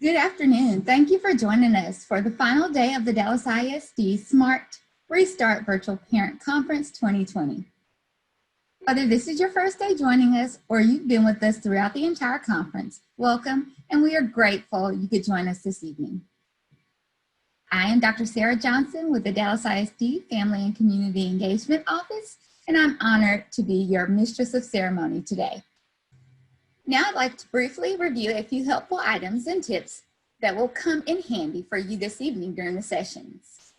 Good afternoon. Thank you for joining us for the final day of the Dallas ISD Smart Restart Virtual Parent Conference 2020. Whether this is your first day joining us or you've been with us throughout the entire conference, welcome, and we are grateful you could join us this evening. I am Dr. Sarah Johnson with the Dallas ISD Family and Community Engagement Office, and I'm honored to be your Mistress of Ceremony today. Now I'd like to briefly review a few helpful items and tips that will come in handy for you this evening during the sessions.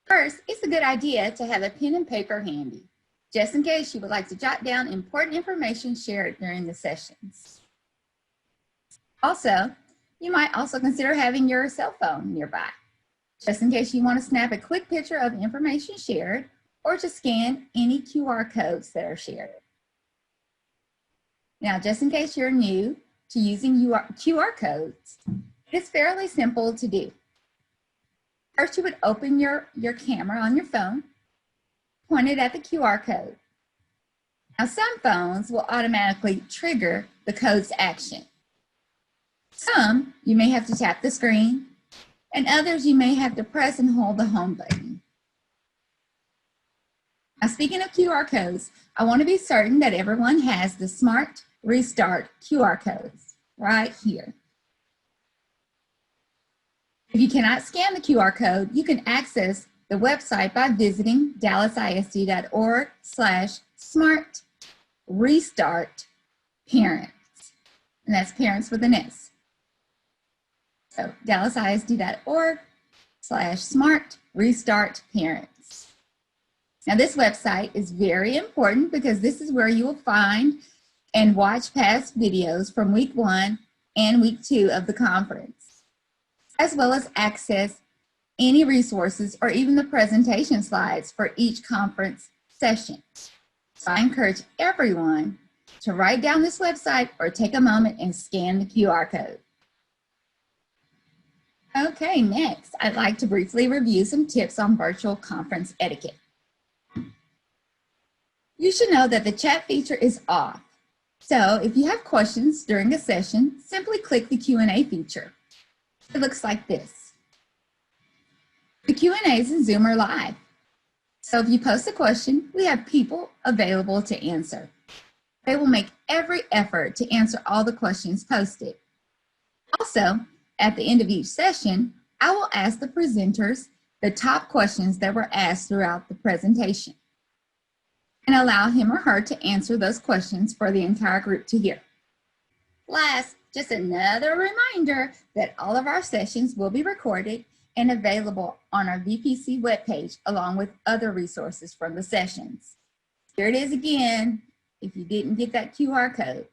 First, it's a good idea to have a pen and paper handy, just in case you would like to jot down important information shared during the sessions. Also, you might also consider having your cell phone nearby, just in case you want to snap a quick picture of information shared or to scan any QR codes that are shared. Now, just in case you're new to using QR codes, it's fairly simple to do. First, you would open your camera on your phone, point it at the QR code. Now, some phones will automatically trigger the code's action. Some, you may have to tap the screen, and others you may have to press and hold the home button. Now, speaking of QR codes, I want to be certain that everyone has the Smart Restart QR codes right here. If you cannot scan the QR code, you can access the website by visiting dallasisd.org/smart-restart-parents. And that's parents with an S. So dallasisd.org/smart-restart-parents. Now this website is very important because this is where you will find and watch past videos from week 1 and week 2 of the conference, as well as access any resources or even the presentation slides for each conference session. So I encourage everyone to write down this website or take a moment and scan the QR code. Okay, next, I'd like to briefly review some tips on virtual conference etiquette. You should know that the chat feature is off. So if you have questions during a session, simply click the Q&A feature. It looks like this. The Q&As in Zoom are live. So if you post a question, we have people available to answer. They will make every effort to answer all the questions posted. Also, at the end of each session, I will ask the presenters the top questions that were asked throughout the presentation, and allow him or her to answer those questions for the entire group to hear. Last, just another reminder that all of our sessions will be recorded and available on our VPC webpage along with other resources from the sessions. Here it is again, if you didn't get that QR code.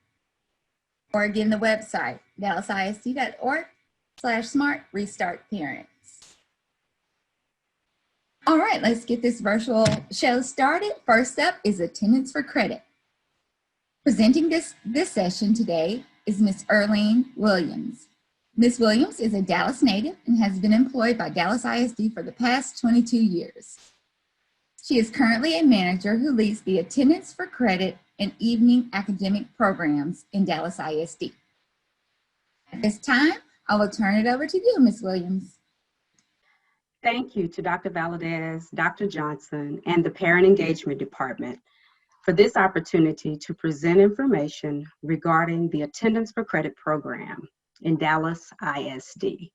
Or again, the website, dallasisd.org/smart-restart-parents. All right, let's get this virtual show started. First up is attendance for credit. Presenting this session today is Ms. Earlene Williams. Ms. Williams is a Dallas native and has been employed by Dallas ISD for the past 22 years. She is currently a manager who leads the attendance for credit and evening academic programs in Dallas ISD. At this time, I will turn it over to you, Ms. Williams. Thank you to Dr. Valadez, Dr. Johnson, and the Parent Engagement Department for this opportunity to present information regarding the Attendance for Credit program in Dallas ISD.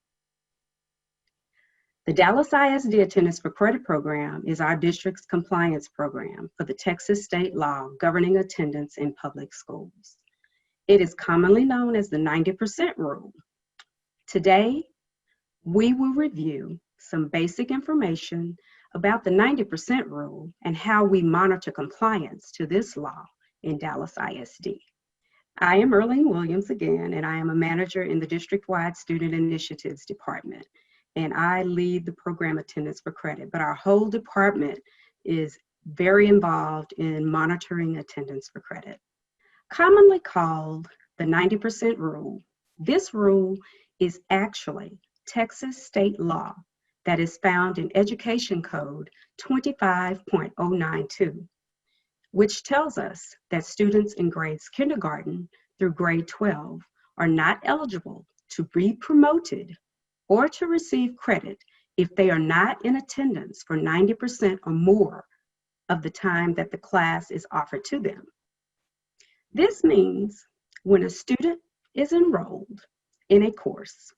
The Dallas ISD Attendance for Credit program is our district's compliance program for the Texas state law governing attendance in public schools. It is commonly known as the 90% rule. Today, we will review some basic information about the 90% rule and how we monitor compliance to this law in Dallas ISD. I am Earlene Williams again, and I am a manager in the district-wide Student Initiatives Department, and I lead the program Attendance for Credit, but our whole department is very involved in monitoring attendance for credit. Commonly called the 90% rule, this rule is actually Texas state law that is found in Education Code 25.092, which tells us that students in grades kindergarten through grade 12 are not eligible to be promoted or to receive credit if they are not in attendance for 90% or more of the time that the class is offered to them. This means when a student is enrolled in a course,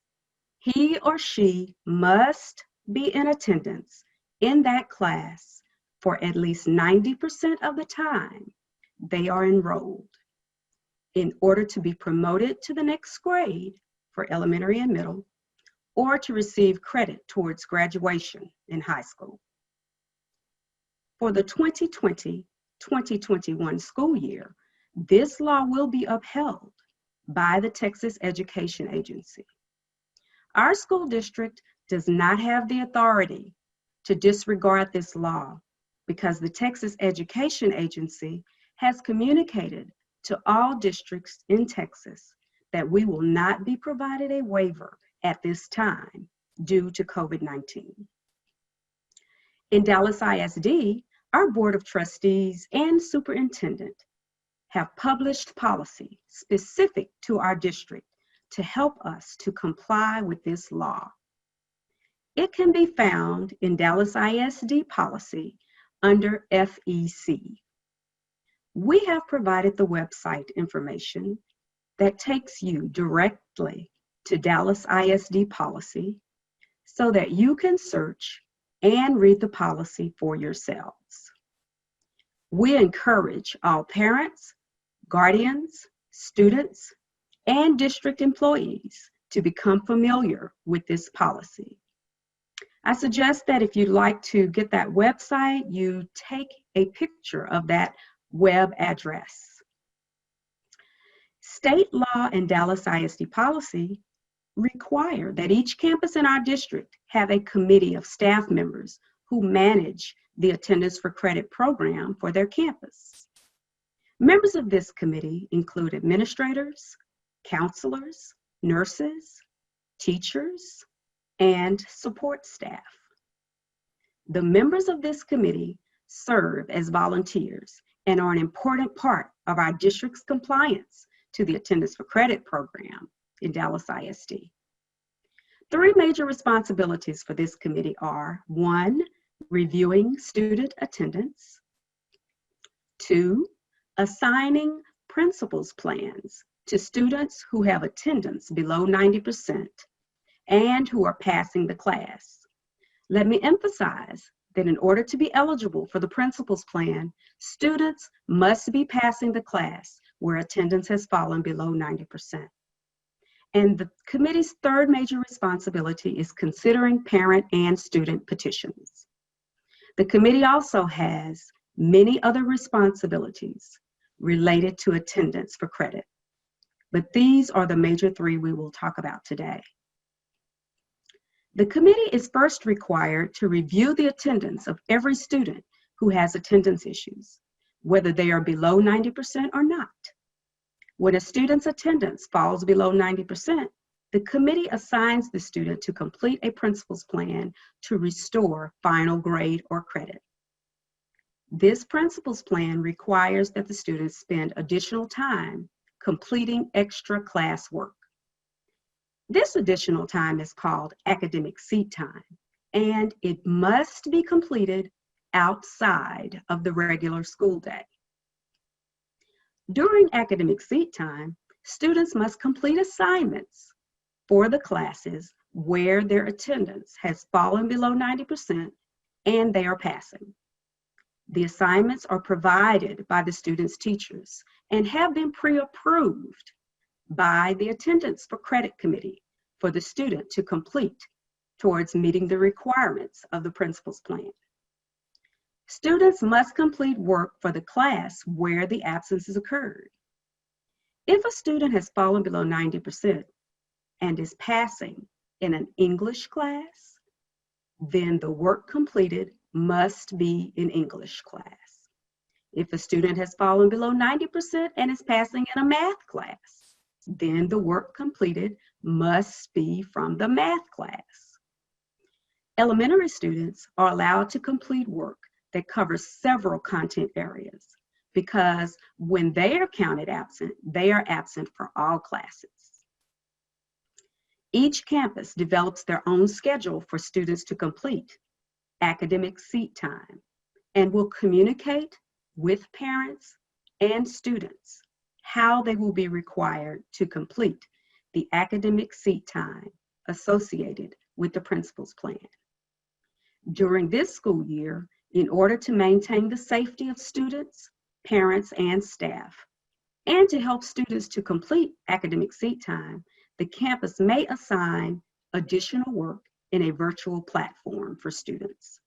he or she must be in attendance in that class for at least 90% of the time they are enrolled in order to be promoted to the next grade for elementary and middle, or to receive credit towards graduation in high school. For the 2020-2021 school year, this law will be upheld by the Texas Education Agency. Our school district does not have the authority to disregard this law because the Texas Education Agency has communicated to all districts in Texas that we will not be provided a waiver at this time due to COVID-19. In Dallas ISD, our Board of Trustees and Superintendent have published policy specific to our district to help us to comply with this law. It can be found in Dallas ISD policy under FEC. We have provided the website information that takes you directly to Dallas ISD policy so that you can search and read the policy for yourselves. We encourage all parents, guardians, students, and district employees to become familiar with this policy. I suggest that if you'd like to get that website, you take a picture of that web address. State law and Dallas ISD policy require that each campus in our district have a committee of staff members who manage the Attendance for Credit program for their campus. Members of this committee include administrators, counselors, nurses, teachers, and support staff. The members of this committee serve as volunteers and are an important part of our district's compliance to the Attendance for Credit program in Dallas ISD. Three major responsibilities for this committee are: 1, reviewing student attendance; 2, assigning principals plans to students who have attendance below 90% and who are passing the class. Let me emphasize that in order to be eligible for the principal's plan, students must be passing the class where attendance has fallen below 90%. And the committee's third major responsibility is considering parent and student petitions. The committee also has many other responsibilities related to attendance for credit, but these are the major three we will talk about today. The committee is first required to review the attendance of every student who has attendance issues, whether they are below 90% or not. When a student's attendance falls below 90%, the committee assigns the student to complete a principal's plan to restore final grade or credit. This principal's plan requires that the students spend additional time completing extra class work. This additional time is called academic seat time, and it must be completed outside of the regular school day. During academic seat time, students must complete assignments for the classes where their attendance has fallen below 90% and they are passing. The assignments are provided by the student's teachers and have been pre-approved by the Attendance for Credit Committee for the student to complete towards meeting the requirements of the principal's plan. Students must complete work for the class where the absences occurred. If a student has fallen below 90% and is passing in an English class, then the work completed must be in English class. If a student has fallen below 90% and is passing in a math class, then the work completed must be from the math class. Elementary students are allowed to complete work that covers several content areas because when they are counted absent, they are absent for all classes. Each campus develops their own schedule for students to complete academic seat time and will communicate with parents and students how they will be required to complete the academic seat time associated with the principal's plan. During this school year, in order to maintain the safety of students, parents, and staff, and to help students to complete academic seat time, the campus may assign additional work in a virtual platform for students.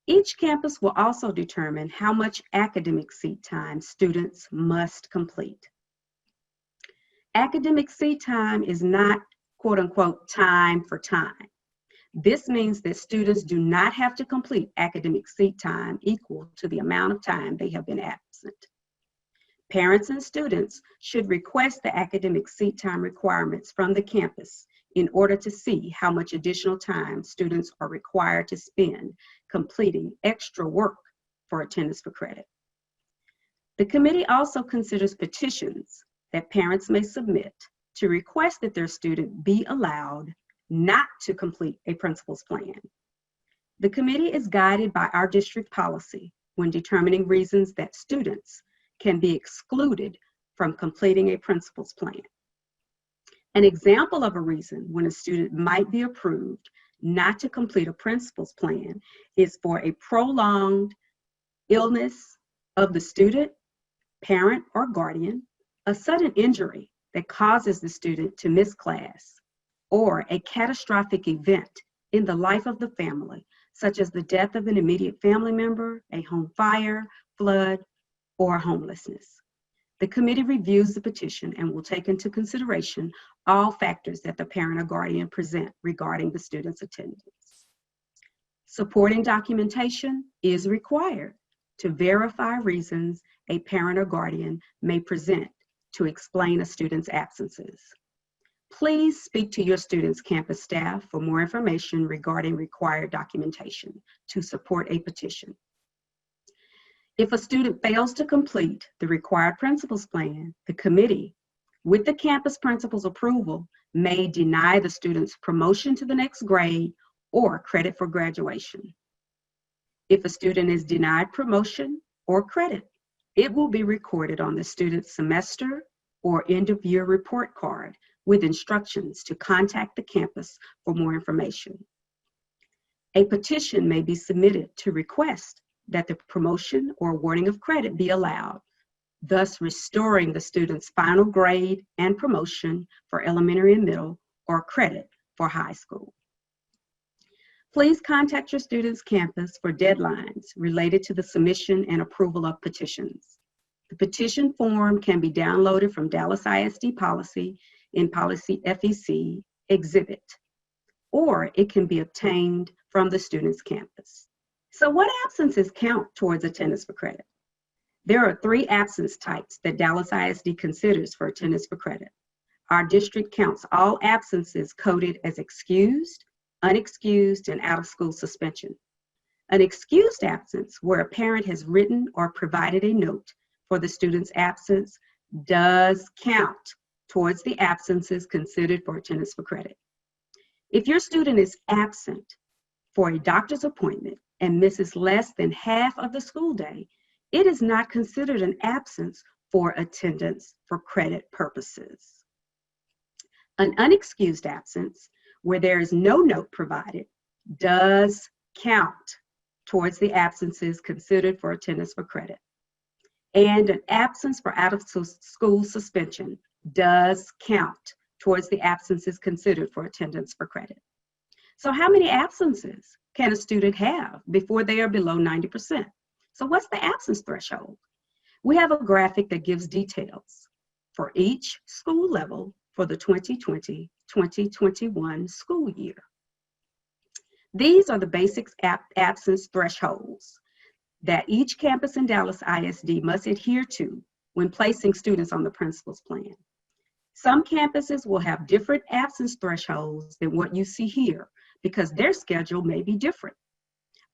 Each campus will also determine how much academic seat time students must complete. Academic seat time is not, quote unquote, time for time. This means that students do not have to complete academic seat time equal to the amount of time they have been absent. Parents and students should request the academic seat time requirements from the campus in order to see how much additional time students are required to spend completing extra work for attendance for credit. The committee also considers petitions that parents may submit to request that their student be allowed not to complete a principal's plan. The committee is guided by our district policy when determining reasons that students can be excluded from completing a principal's plan. An example of a reason when a student might be approved not to complete a principal's plan is for a prolonged illness of the student, parent, or guardian, a sudden injury that causes the student to miss class, or a catastrophic event in the life of the family, such as the death of an immediate family member, a home fire, flood, or homelessness. The committee reviews the petition and will take into consideration all factors that the parent or guardian present regarding the student's attendance. Supporting documentation is required to verify reasons a parent or guardian may present to explain a student's absences. Please speak to your student's campus staff for more information regarding required documentation to support a petition. If a student fails to complete the required principal's plan, the committee, with the campus principal's approval, may deny the student's promotion to the next grade or credit for graduation. If a student is denied promotion or credit, it will be recorded on the student's semester or end-of-year report card with instructions to contact the campus for more information. A petition may be submitted to request that the promotion or awarding of credit be allowed, thus restoring the student's final grade and promotion for elementary and middle or credit for high school. Please contact your student's campus for deadlines related to the submission and approval of petitions. The petition form can be downloaded from Dallas ISD policy in Policy FEC Exhibit, or it can be obtained from the student's campus. So what absences count towards attendance for credit? There are 3 absence types that Dallas ISD considers for attendance for credit. Our district counts all absences coded as excused, unexcused, and out-of-school suspension. An excused absence, where a parent has written or provided a note for the student's absence, does count towards the absences considered for attendance for credit. If your student is absent for a doctor's appointment and misses less than half of the school day, it is not considered an absence for attendance for credit purposes. An unexcused absence, where there is no note provided, does count towards the absences considered for attendance for credit. And an absence for out-of-school suspension does count towards the absences considered for attendance for credit. So how many absences can a student have before they are below 90%? So what's the absence threshold? We have a graphic that gives details for each school level for the 2020-2021 school year. These are the basic absence thresholds that each campus in Dallas ISD must adhere to when placing students on the principal's plan. Some campuses will have different absence thresholds than what you see here because their schedule may be different.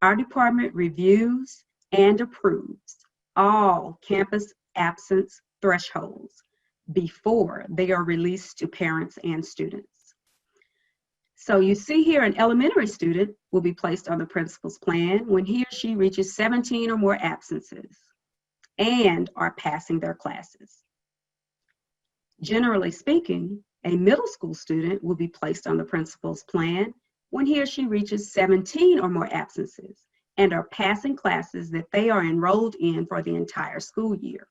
Our department reviews and approves all campus absence thresholds before they are released to parents and students. So you see here an elementary student will be placed on the principal's plan when he or she reaches 17 or more absences and are passing their classes. Generally speaking, a middle school student will be placed on the principal's plan when he or she reaches 17 or more absences and are passing classes that they are enrolled in for the entire school year.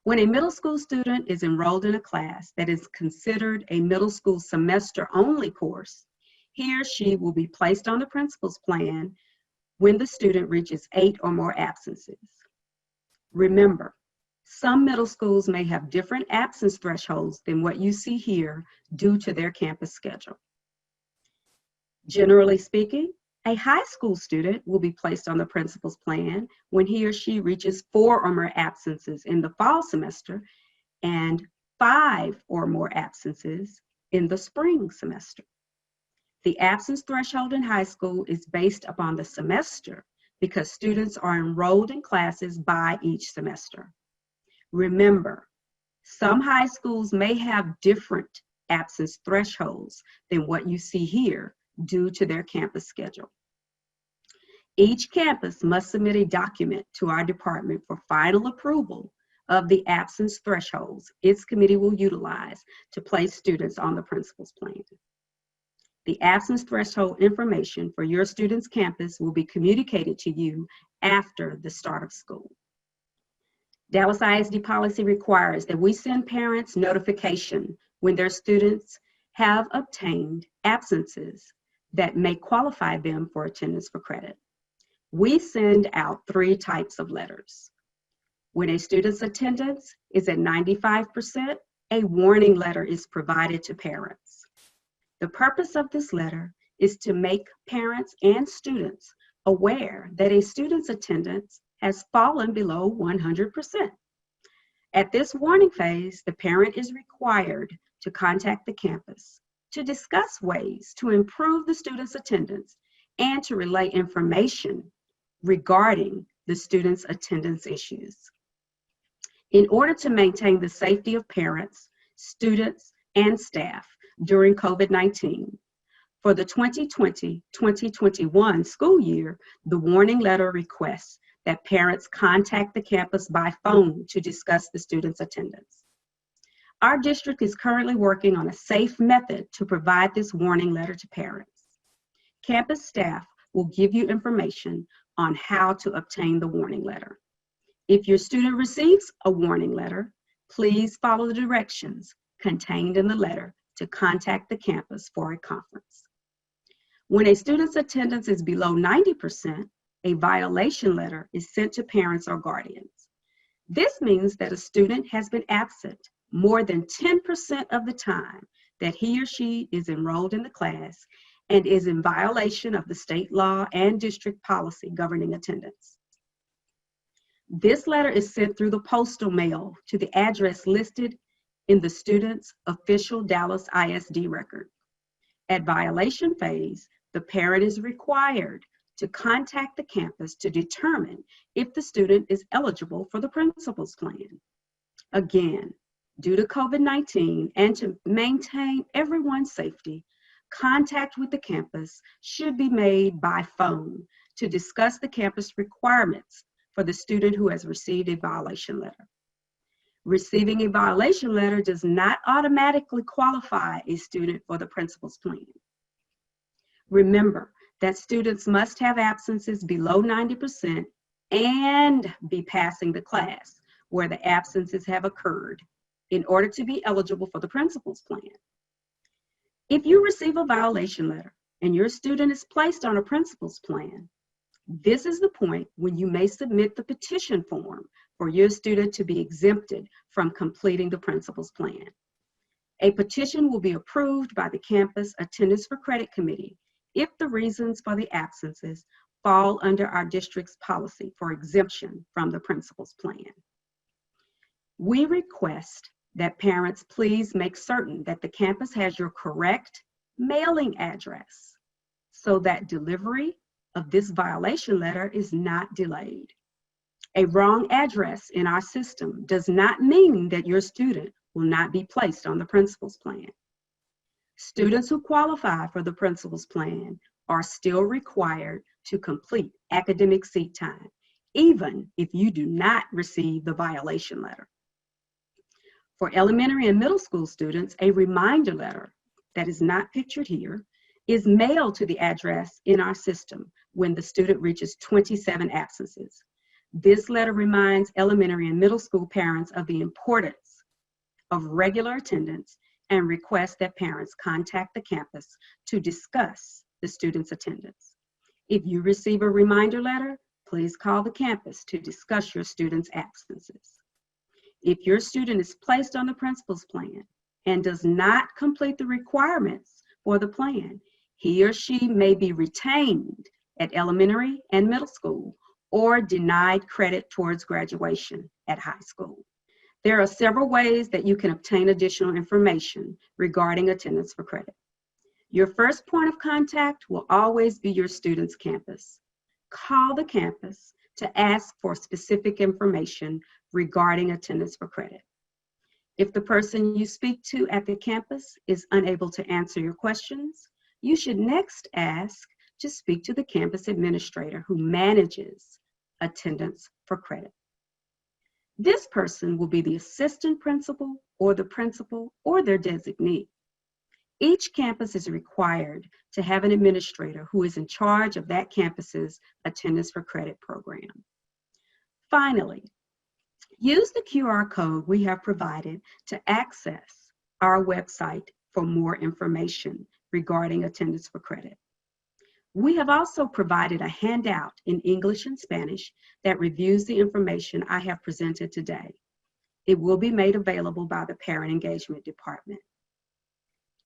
When a middle school student is enrolled in a class that is considered a middle school semester-only course, he or she will be placed on the principal's plan when the student reaches 8 or more absences. Remember, some middle schools may have different absence thresholds than what you see here due to their campus schedule. Generally speaking, a high school student will be placed on the principal's plan when he or she reaches 4 or more absences in the fall semester and 5 or more absences in the spring semester. The absence threshold in high school is based upon the semester because students are enrolled in classes by each semester. Remember, some high schools may have different absence thresholds than what you see here due to their campus schedule. Each campus must submit a document to our department for final approval of the absence thresholds its committee will utilize to place students on the principal's plan. The absence threshold information for your student's campus will be communicated to you after the start of school. Dallas ISD policy requires that we send parents notification when their students have obtained absences that may qualify them for attendance for credit. We send out 3 types of letters. When a student's attendance is at 95%, a warning letter is provided to parents. The purpose of this letter is to make parents and students aware that a student's attendance has fallen below 100%. At this warning phase, the parent is required to contact the campus to discuss ways to improve the student's attendance and to relay information regarding the student's attendance issues. In order to maintain the safety of parents, students, and staff during COVID-19, for the 2020-2021 school year, the warning letter requests that parents contact the campus by phone to discuss the student's attendance. Our district is currently working on a safe method to provide this warning letter to parents. Campus staff will give you information on how to obtain the warning letter. If your student receives a warning letter, please follow the directions contained in the letter to contact the campus for a conference. When a student's attendance is below 90%, a violation letter is sent to parents or guardians. This means that a student has been absent more than 10% of the time that he or she is enrolled in the class and is in violation of the state law and district policy governing attendance. This letter is sent through the postal mail to the address listed in the student's official Dallas ISD record. At violation phase, the parent is required to contact the campus to determine if the student is eligible for the principal's plan. Again, due to COVID-19 and to maintain everyone's safety, contact with the campus should be made by phone to discuss the campus requirements for the student who has received a violation letter. Receiving a violation letter does not automatically qualify a student for the principal's plan. Remember that students must have absences below 90% and be passing the class where the absences have occurred in order to be eligible for the principal's plan. If you receive a violation letter and your student is placed on a principal's plan, this is the point when you may submit the petition form for your student to be exempted from completing the principal's plan. A petition will be approved by the campus attendance for credit committee if the reasons for the absences fall under our district's policy for exemption from the principal's plan. We request that parents please make certain that the campus has your correct mailing address so that delivery of this violation letter is not delayed. A wrong address in our system does not mean that your student will not be placed on the principal's plan. Students who qualify for the principal's plan are still required to complete academic seat time, even if you do not receive the violation letter. For elementary and middle school students, a reminder letter that is not pictured here is mailed to the address in our system when the student reaches 27 absences. This letter reminds elementary and middle school parents of the importance of regular attendance and requests that parents contact the campus to discuss the student's attendance. If you receive a reminder letter, please call the campus to discuss your student's absences. If your student is placed on the principal's plan and does not complete the requirements for the plan, he or she may be retained at elementary and middle school or denied credit towards graduation at high school. There are several ways that you can obtain additional information regarding attendance for credit. Your first point of contact will always be your student's campus. Call the campus to ask for specific information regarding attendance for credit. If the person you speak to at the campus is unable to answer your questions, you should next ask to speak to the campus administrator who manages attendance for credit. This person will be the assistant principal or the principal or their designee. Each campus is required to have an administrator who is in charge of that campus's attendance for credit program. Finally, use the QR code we have provided to access our website for more information regarding attendance for credit. We have also provided a handout in English and Spanish that reviews the information I have presented today. It will be made available by the Parent Engagement Department.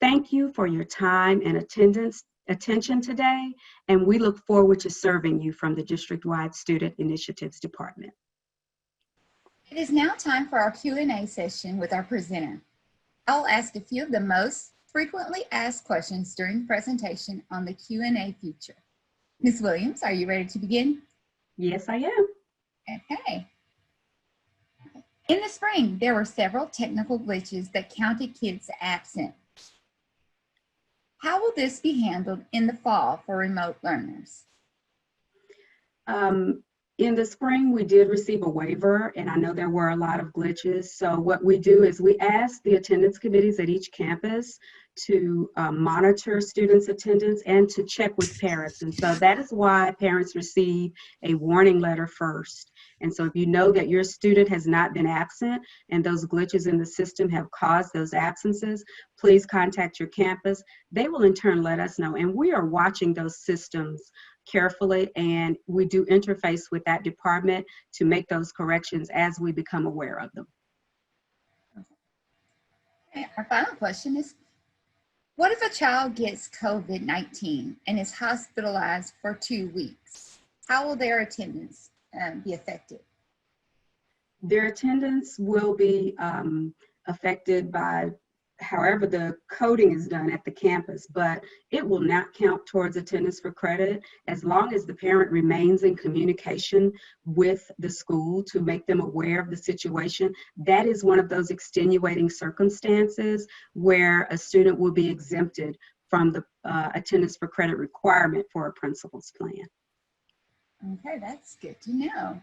Thank you for your time and attention today, and we look forward to serving you from the District-Wide Student Initiatives Department. It is now time for our Q&A session with our presenter. I'll ask a few of the most frequently asked questions during the presentation on the Q&A feature. Ms. Williams, are you ready to begin? Yes, I am. Okay. In the spring, there were several technical glitches that counted kids absent. How will this be handled in the fall for remote learners? In the spring, we did receive a waiver, and I know there were a lot of glitches. So what we do is we ask the attendance committees at each campus to monitor students' attendance and to check with parents. And so that is why parents receive a warning letter first. And so if you know that your student has not been absent and those glitches in the system have caused those absences, please contact your campus. They will in turn let us know. And we are watching those systems carefully, and we do interface with that department to make those corrections as we become aware of them. Okay, our final question is, what if a child gets COVID-19 and is hospitalized for 2 weeks? How will their attendance be affected? Their attendance will be affected by however the coding is done at the campus, but it will not count towards attendance for credit as long as the parent remains in communication with the school to make them aware of the situation. That is one of those extenuating circumstances where a student will be exempted from the attendance for credit requirement for a principal's plan. Okay, that's good to know.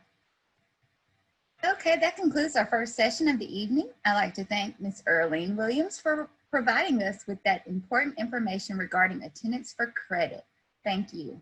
Okay, that concludes our first session of the evening. I'd like to thank Ms. Earlene Williams for providing us with that important information regarding attendance for credit. Thank you.